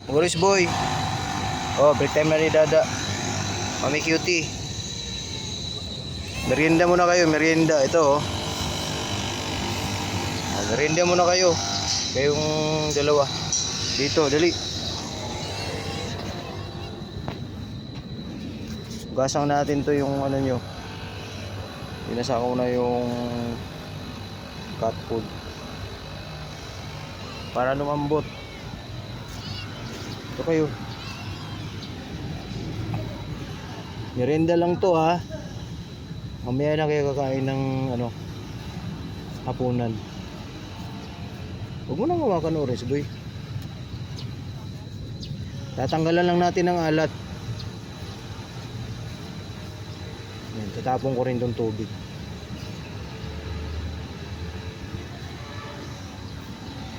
Boris boy. Oh, break time na ni Dada. Mami cutie. Merienda muna kayo, merienda. Ito oh. Merienda muna kayo. Kayong dalawa. Dito, dali. Gasang natin to yung ano nyo. Binasa ko na yung cat food. Para lumambot. Ito kayo. Merienda lang to ha. Mamaya na kayo kakain ng ano, hapunan. Huwag mo nang hawakan orange boy. Tatanggalan lang natin ng alat. Yan, tatapon ko rin tong tubig.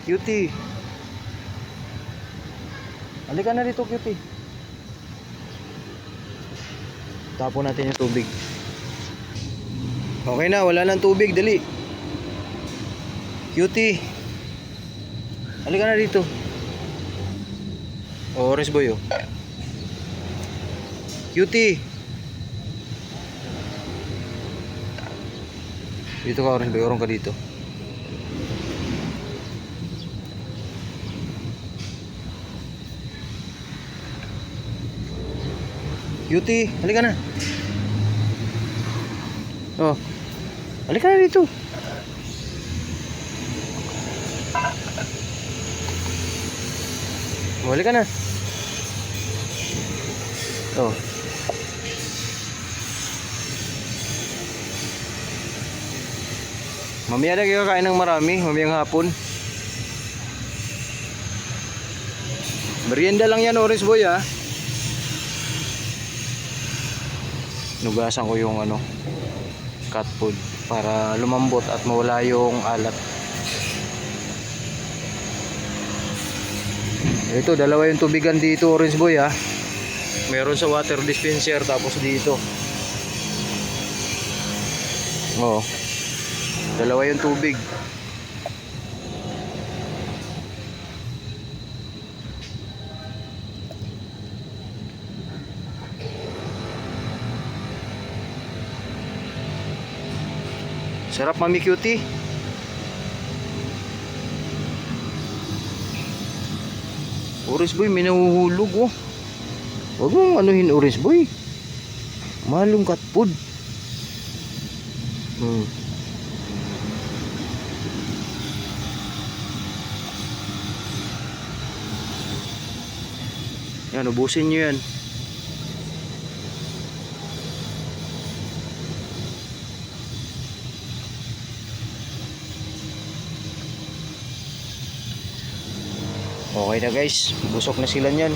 Cutie. Halika na dito cutie. Tapon natin yung tubig. Okay na, wala nang tubig, dali. Cutie. Halika na dito. Oh, orange boy oh. Cutie. Dito ka orange boy, orong ka dito. Cutie, halika na. Oh. Halika na dito. Oh, halika na. Oh. Mamaya na kayo kakain ng marami, mamayang hapon. Merienda lang yan, orange boy ha. Nugasan ko yung ano, cat food para lumambot at mawala yung alat. Ito, dalawa yung tubigan dito, orange boy ha. Meron sa water dispenser tapos dito. Oh. Dalawa yung tubig. Sarap mami cutie. Orange boy, may nahuhulog oh. Huwag mong anuhin orange boy. Mahal yung cat food. Yan, ubusin nyo yan. Okay na guys, busok na sila nyan.